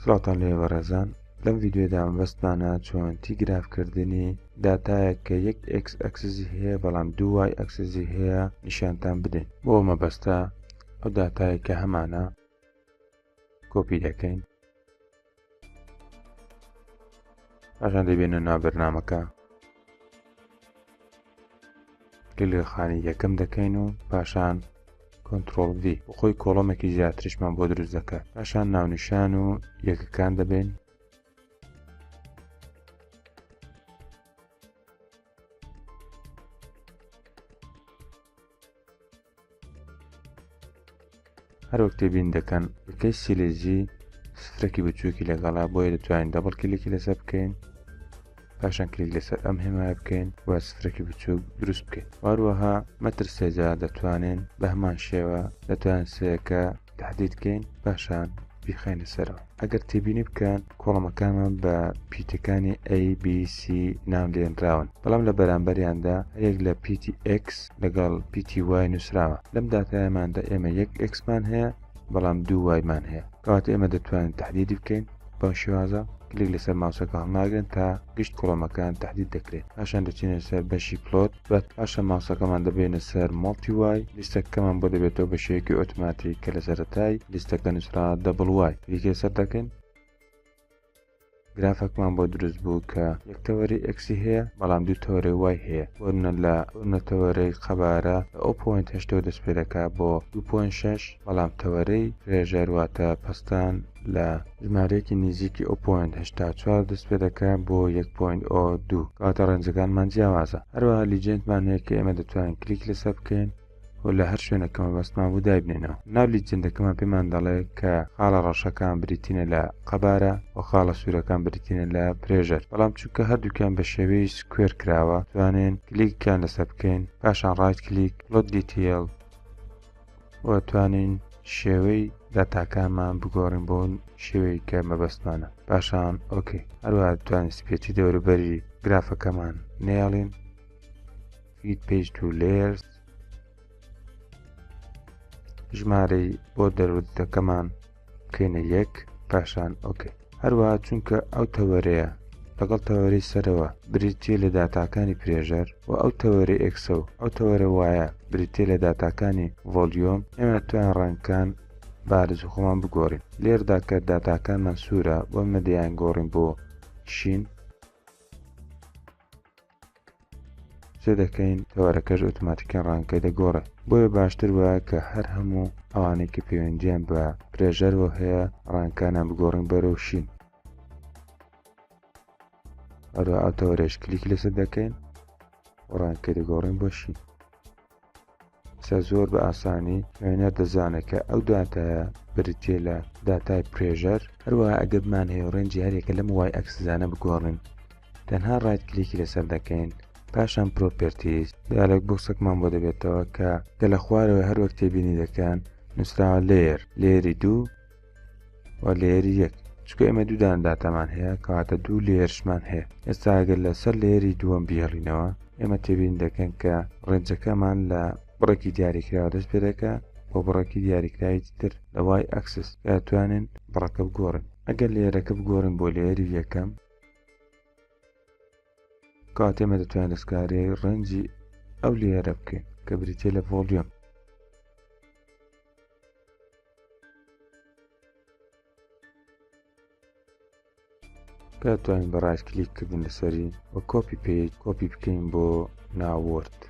سڵاتان لێ بەڕێزان، لەم ڤیدیۆدا مەبەستمانە چۆنتی گرافکردنی داتایەک کە یەک x ئەکسسی هەیە بەڵام 2y ئەکسسی هەیە نیشانتان بدەین. بۆ مەبەستە ئەو داتایە کە هەمانە کۆپی دەکەین، پاشان دەبێنە ناو بەرنامەکە، کلیک لە خانەی یەکەم دەکەین و پاشان کۆنتڕۆڵ V بۆ خۆی کۆڵەمێکی زیاتریشمان بۆ دروست دەکات. پاشان ناونیشان و یەکەکان دەبێن، هەروەک تێبین دەکەن یەکەی سیلێزی سفرەکی بچووکی لەگەڵا، بۆیە دەتوانین دەبڵ کلیکی لەسەر بکەین، پاشان کلیک لەسەر ئەم هێمایە بکەین و سفرەکی بچووک دروست بکەین. هەروەها مەتر سێجا دەتوانین بە هەمان شێوە دەتوانین سەیەکە تحدید بکەین، پاشان بیخەینە سەرەوە. ئەگەر تێبینی بکەن کۆڵەمەکانمان بە پیتەکانی A, B, C ناو لێنراون، بەڵام لە بەرامبەریاندا هەیەک لە پیتی X لەگەڵ پیتی Y نووسراوە. لەم داتایەماندا ئێمە یەک Xمان هەیە بەڵام 2Y مان هەیە، کەواتە ئێمە دەتوانین تحدیدی بکەین بەم شێوازە. کلیک لەسەر ماوسەکە هەڵناگرن تا گشت کۆڵەمەکان تحدید دەکرێت، پاشان دەچینە سەر بەشی پلۆت، پاشان ماوسەکەمان دەبێنە سەر مڵتی-Y، لیستەکەمان بۆ دەبێتەوە بە شێوەیەکی ئۆتۆماتیک کە لە سەرەتای لیستەکە نووسرا دەبڵ-Y. کلیکێ سەر دەکەین، گرافەکمان بۆ دروست بوو کە یەک تەوەری ئەکسی هەیە بەڵام دوو تەوەرەی وای هەیە. وەرنە لە تەوەرەی قەبارە 0.8 دەست پێ دەکات بۆ 2.6، بەڵام تەوەرەی فرێژەر واتە پەستان لە ژمارەیەکی نزیکی 0.84 دەست پێ دەکات بۆ 1.02، کەواتە ڕێنجەکانمان جیاوازە. هەروەها لیجێندمان هەیە کە ئێمە دەتوانین کلیک لەسەر بکەین و لە هەر شوێنەکە مەبەستمان بوو دابنێنەوە. ناو لیجێندەکەمان پێمان دەڵێ کە خاڵە ڕەشەکان بریتینە لە قەبارە و خاڵە سوورەکان بریتینە لە پرێژەر، بەڵام چونکە هەردووکیان بە شێوەی سکوێر کراوە توانین کلیکیان لەسەر بکەین، پاشان ڕایت کلیک لۆد دیتیل و توانین شێوەی داتاکانمان بگۆڕین بۆ شێوەی کە مەبەستمانە، پاشان ئۆکەی. هەروەها دەتوانین سپێچی دەوروبەری گرافەکەمان نێڵین، فید پێج تو لێرز، ژمارەی بۆ دەرودەکەمان بکەینە 1، پاشان ئۆکەی. هەروەها چونکە ئەو تەوەرەیە لەگەڵ تەوەرەی سەرەوە بریتیە لە داتاکانی پرێژەر و ئەو تەوەرەی ئێکسە و ئەو تەوەرە وایە بریتیە لە داتاکانی ڤۆلیۆم، ئێمە توانین ڕەنگەکان بارز و خۆمان بگۆڕین. لێردا کە داتاکانمان سوورە بۆ مەدەیان گۆڕین بۆ شین، سێ دەکەین تەوەرەکەش ئۆتۆماتیکیان ڕەنگەکەی دەگۆڕێ. بۆیە باشتر وایە کە هەر هەموو ئەوانەی کە پەیوەندیان بە پرێژەرەوە هەیە ڕەنگەکانیان بگۆڕین بەرەو شین. هەروەها ئەو تەوەرەش کلیک لەسەر دەکەین و ڕەنگەکەی دەگۆڕین بۆ شین. زۆر بە ئاسانی وێنەر دەزانێت کە ئەو داتایە بریتیە لە داتای پرێژەر. هەروەها ئەگەر بمان هەیە ڕێنجی هەرێکە لەم وای ئەکسزانە بگۆڕین، تەنها ڕایت کلیکی لەسەر دەکەین، پاشان پرۆپێرتیز دیالۆگ بۆکسێکمان بۆ دەبێتەوە کە لە خوارەوە هەروەک تێبینی دەکەن نووسراوە لێری 2 و لێری 1، چونکە ئێمە دوودان داتامان هەیە کەواتە 2 لێرشمان هەیە. ئێستا ئەگەر لەسەر لێری 2 بهێڵینەوە ئێمە تێبین دەکەن کە ڕێنجەکەمان لە بڕێکی دیاریکراوە دەست پێ دەکات بۆ بڕێکی دیاریکراوی تر لە وای ئەکسس کە دەتوانین بڕەکە بگۆڕین. ئەگەر لێرەکە بگۆڕین بۆ لێری یەکەم، کەواتە ئێمە دەتوانین دەستکاریی ڕەنجی ئەو لێرە بکەین کە بریتیە لە ڤۆلیۆم. کە دەتوانین بە ڕایت کلیککردن لەسەری و کۆپی پێیج کۆپی بکەین بۆ ناو وۆرد.